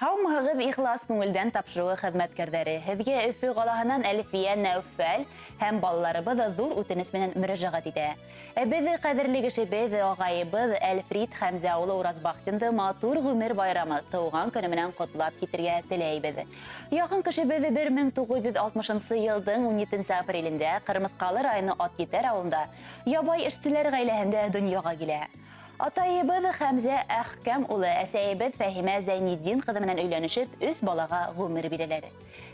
Һаумыһығыҙ ихлас күңелдән тапшыруы хеҙмәткәрҙәре. Һеҙгә Өфө ҡалаһынан Әлфиә Нәүфәл һәм балаларыбыҙ ҙур үтенес менән мөрәжәғәт итә. Беҙ ҡәҙерле кешебеҙ, ағайыбыҙ Әлфрид Хәмзә улы Уразбахтинды матур ғүмер байрамы тыуған көнө менән ҡотлап китергә теләйбеҙ. Яҡын кешебеҙ 1960 йылдың 17 апрелендә Ҡырмыҫҡалы районы Аткитәр ауылында ябай эшселәр ғаиләһендә донъяға килә. Атайыбыҙ Хәмзә Әхкәм улы, әсәйебеҙ Фәһимә Зәйниддин ҡыҙы менән өйләнешеп, 3 балаға ғүмер бирәләр.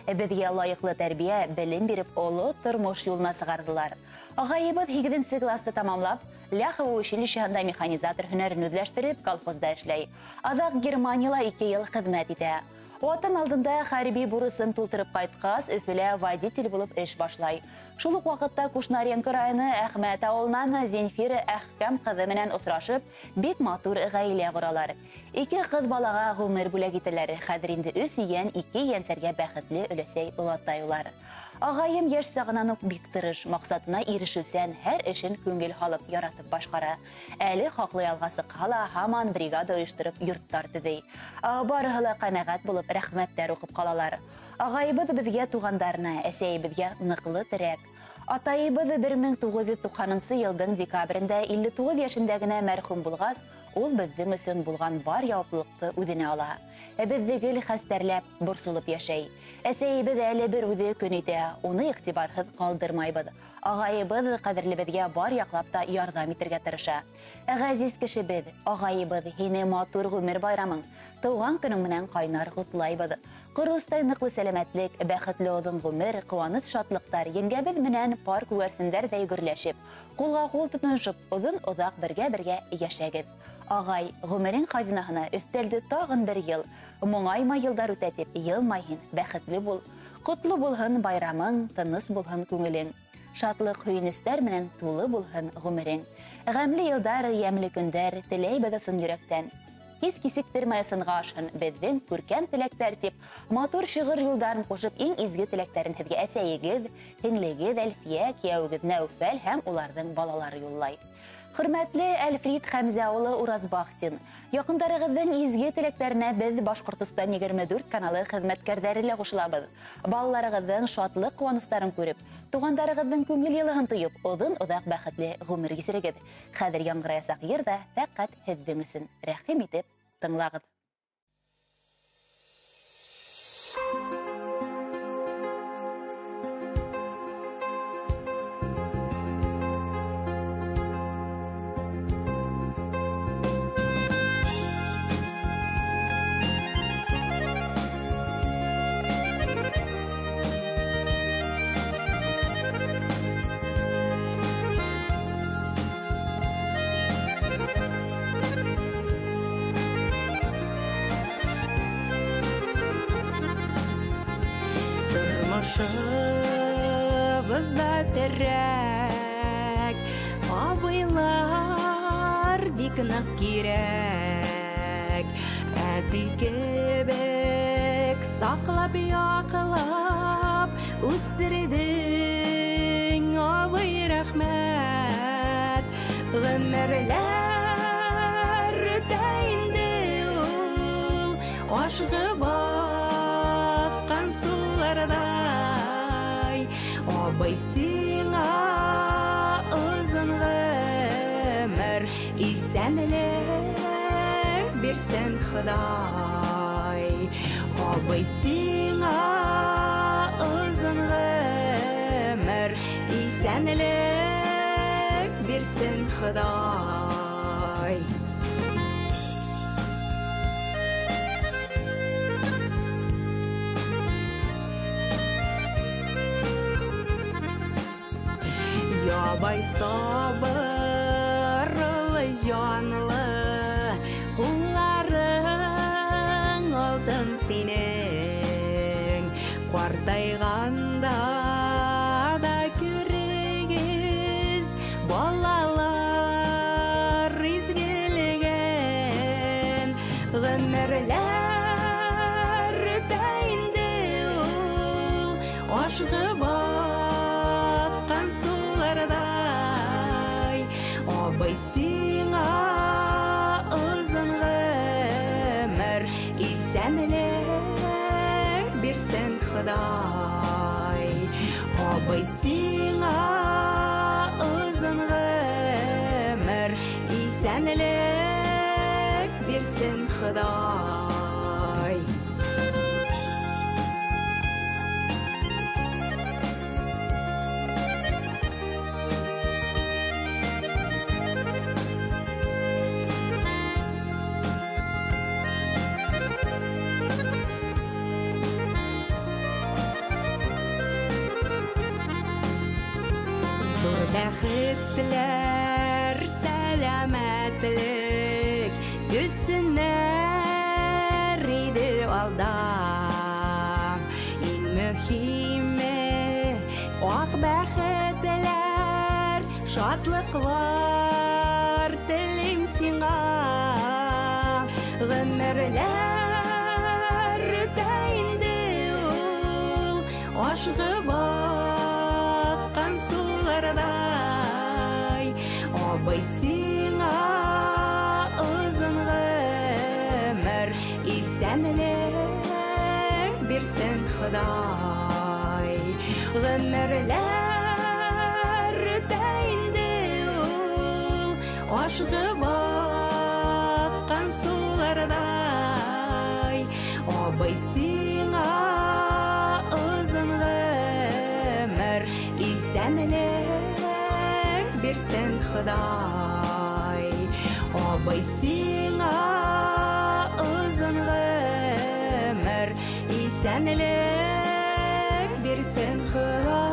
Беҙгә лайыҡлы тәрбиә, белем биреп, оло тормош юлына сығарҙылар. Ағайыбыҙ 8 класты тамамлап, Ляхова училищеһында механизатор һөнәрен үҙләштереп, колхозда эшләй. Аҙаҡ Германияла 2 йыл хеҙмәт итә. Ватан алдында хәрби бурысын тултырып ҡайтҡас, Өфөлә водитель булып эш башлай. Шул уҡ ваҡытта Кушнаренко районы Әхмәт ауылынан Зинфира Әхкәм ҡыҙы менән осрашып, бик матур ғаилә ҡоралар. 2 ҡыҙ балаға ғүмер бүләк итәләр. Хәҙер инде 3 йән, 2 йәнсәргә бәхетле өләсәй олатайылар. Ағайым йәш сағынан уҡ бик тырыш, маҡсатына ирешеүсән, һәр эшен күңел һалып яратып башҡара. Әле хаҡлы ялға сыҡһа ла, һаман бригада ойоштороп йорттар төҙөй. Барыһы ла ҡәнәғәт булып, рәхмәттәр уҡып ҡалалар. Ағайыбыҙ беҙгә туғандарына, әсәйебеҙгә ныҡлы терәк. Атайыбыҙ 1990 йылдың декабрендә 59 йәшендә генә мәрхүм булғас, ул беҙҙең өсөн булған бар яуаплылыҡты үҙенә ала. Беҙҙе гел хәстәрләп, борсолоп йәшәй. Әсәйебеҙ әле бер үҙе көн итә, уны иғтибарһыҙ ҡалдырмайбыҙ. Ағайыбыҙ ҡәҙерлебеҙгә бар яҡлап та ярҙам итергә тырыша. Ғәзиз кешебеҙ, ағайыбыҙ, һине матур ғүмер байрамың, тыуған көнөң менән ҡайнар ҡотлайбыҙ. Ҡоростай ныҡлы сәләмәтлек, бәхетле оҙон ғүмер, ҡыуаныс шатлыҡтар, еңгәбеҙ менән пар күгәрсендәрҙәй гөрләшеп, ҡулға-ҡул тотоношоп, оҙон-оҙаҡ бергә-бергә йәшәгеҙ. Ағай, ғүмерең хазинаһына өҫтәлде тағын бер йыл. Моңайма йылдар үтәтеп, йылмайһын, бәхетле бул. Ҡотло булһын байрамың, тыныс булһын күңелең. Шатлыҡ һөйөнөстәр менән тулы булһын ғүмерең. Ғәмле йылдар, йәмле көндәр, теләйбеҙ ысын йөрәктән. Һис кисектермәй ысынға ашһын беҙҙең күркәм теләктәр тип, матур шиғыр юлдарын ҡушып, иң изге теләктәрен һеҙгә әсәйегеҙ, һеңлегеҙ Әлфиә, кейәүегеҙ Нәүфәл һәм уларҙың балалары юллай. Хөрмәтле Әлфрид Хәмзә улы Уразбахтин, яҡындарығыҙҙың изге теләктәренә беҙ Башҡортостан 24 каналы хеҙмәткәрҙәре лә ҡушылабыҙ. Балаларығыҙҙың шатлыҡ ҡыуаныстарын күреп, туғандарығыҙҙың күңел йылыһын тойоп, оҙон-оҙаҡ бәхетле ғүмер кисерегеҙ. Хәҙер яңғыраясаҡ йырҙа фәҡәт һеҙҙең өсөн. Рәхим итеп тыңлағыҙ. Бызда терәк, абыйлар бик ныҡ кирәк. Әти кебек саҡлап, яҡлап үҫтерҙең, абый, рәхмәт. Ғүмерләр үтә инде ул, ашығы баҡҡан суларҙай. Абый, сиңа озон ғүмер, исәнлек бирсен Хоҙай. Абый, сиңа озон ғүмер, исәнлек бирсен Хоҙай. Ябай сабырлы, җанлы, ҡулларың алтын синең. Ҡартайғанда да күрегеҙ балалар изгелеген. Ғүмерләр үтә инде ул, ашығы баҡҡан суларҙай. Абый, сиңа озон ғүмер, исәнлек Құдай. Абай сиңа ұзын ғұмыр, исәнлік берсін Құдай. Бәхеттілер, сәләмәтлік өтсінер еді алда. Ең мөһиме ақ бәхеттілер, шатлықлар тілейм сиңа. Ғұмырлар өтәйінді ул, ашығы баққан сулардай. Абай сиңа ұзын ғұмыр, исәнлік берсін Құдай. Ғұмырлар өтәйінді ул, ашығы баққан сулардай. Абай сиңа ұзын ғұмыр, исәнлік берсін Құдай. Абай сиңа ұзын ғұмыр, исәнлік берсін Құдай.